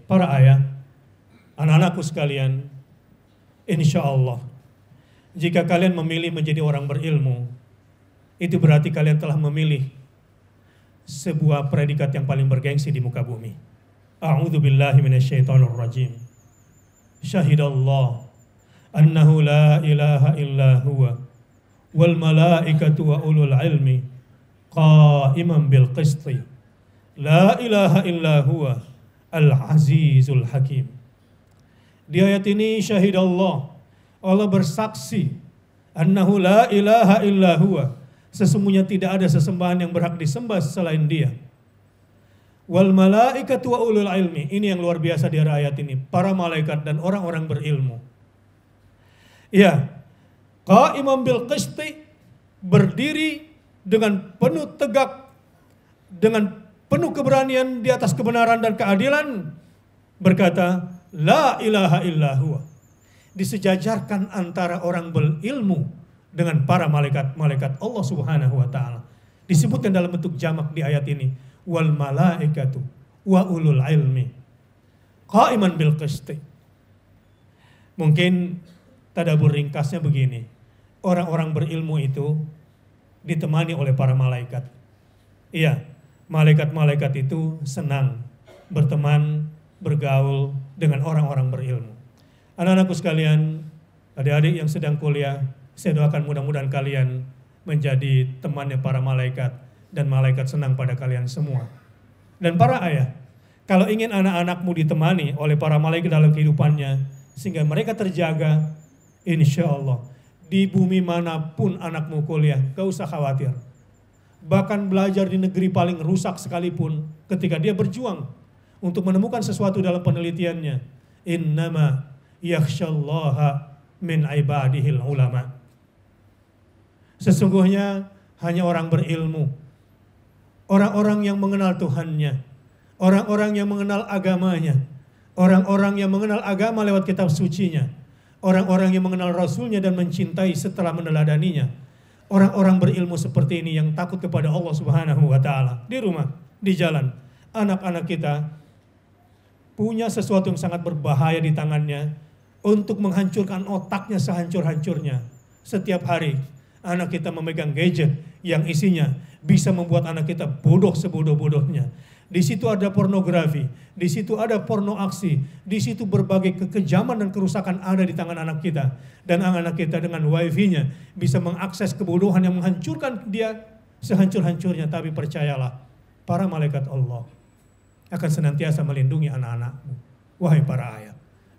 Para ayah, anak-anakku sekalian, insya Allah, jika kalian memilih menjadi orang berilmu, itu berarti kalian telah memilih sebuah predikat yang paling bergengsi di muka bumi. A'udzu billahi minasyaitonir rajim. Syahidallah annahu la ilaha illa huwa wal malaikatu wa ulul ilmi qa'iman bil qisti. La ilaha illa huwa al-azizul hakim. Di ayat ini syahidallah, Allah bersaksi, annahu la ilaha illa huwa, sesungguhnya tidak ada sesembahan yang berhak disembah selain Dia. Wal malaikatu wa ulul ilmi, ini yang luar biasa di ayat ini, para malaikat dan orang-orang berilmu. Ya, qa'iman bil qisti, berdiri dengan penuh tegak, dengan penuh keberanian di atas kebenaran dan keadilan, berkata, la ilaha illa huwa. Disejajarkan antara orang berilmu dengan para malaikat-malaikat Allah Subhanahu wa taala. Disebutkan dalam bentuk jamak di ayat ini, wal malaikatu wa ulul ilmi qa'iman bil qisti. Mungkin tadabbur ringkasnya begini, orang-orang berilmu itu ditemani oleh para malaikat. Iya, malaikat-malaikat itu senang berteman, bergaul dengan orang-orang berilmu. Anak-anakku sekalian, adik-adik yang sedang kuliah, saya doakan mudah-mudahan kalian menjadi temannya para malaikat dan malaikat senang pada kalian semua. Dan para ayah, kalau ingin anak-anakmu ditemani oleh para malaikat dalam kehidupannya sehingga mereka terjaga, insya Allah di bumi manapun anakmu kuliah, gak usah khawatir. Bahkan belajar di negeri paling rusak sekalipun, ketika dia berjuang untuk menemukan sesuatu dalam penelitiannya, innama yakhsyallaha min ibadihil ulama. Sesungguhnya hanya orang berilmu, orang-orang yang mengenal Tuhannya, orang-orang yang mengenal agamanya, orang-orang yang mengenal agama lewat kitab sucinya, orang-orang yang mengenal Rasulnya dan mencintai setelah meneladaninya. Orang-orang berilmu seperti ini yang takut kepada Allah Subhanahu wa taala. Di rumah, di jalan, anak-anak kita punya sesuatu yang sangat berbahaya di tangannya untuk menghancurkan otaknya sehancur-hancurnya. Setiap hari anak kita memegang gadget yang isinya bisa membuat anak kita bodoh sebodoh-bodohnya. Di situ ada pornografi, di situ ada porno aksi, di situ berbagai kekejaman dan kerusakan ada di tangan anak kita. Dan anak kita dengan wifi-nya bisa mengakses kebodohan yang menghancurkan dia sehancur-hancurnya. Tapi percayalah, para malaikat Allah akan senantiasa melindungi anak-anakmu. Wahai para ayah,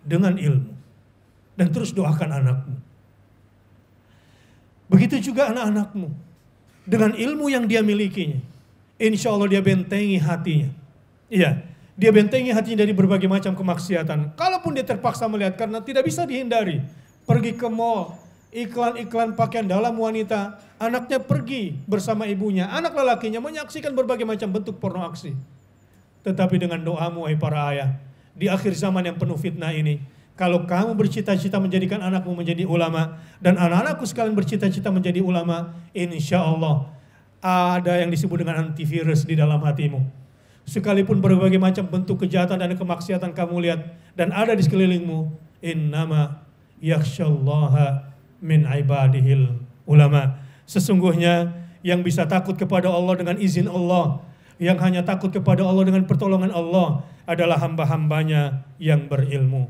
dengan ilmu. Dan terus doakan anakmu. Begitu juga anak-anakmu. Dengan ilmu yang dia milikinya, insya Allah dia bentengi hatinya. Iya, dia bentengi hatinya dari berbagai macam kemaksiatan. Kalaupun dia terpaksa melihat karena tidak bisa dihindari. Pergi ke mall, iklan-iklan pakaian dalam wanita. Anaknya pergi bersama ibunya. Anak lelakinya menyaksikan berbagai macam bentuk porno aksi. Tetapi dengan doamu, wahai para ayah, di akhir zaman yang penuh fitnah ini, kalau kamu bercita-cita menjadikan anakmu menjadi ulama, dan anak-anakku sekalian bercita-cita menjadi ulama, insya Allah ada yang disebut dengan antivirus di dalam hatimu. Sekalipun berbagai macam bentuk kejahatan dan kemaksiatan kamu lihat dan ada di sekelilingmu, innama yakhsyallaha min ibadihil ulama. Sesungguhnya yang bisa takut kepada Allah dengan izin Allah, yang hanya takut kepada Allah dengan pertolongan Allah adalah hamba-hambanya yang berilmu.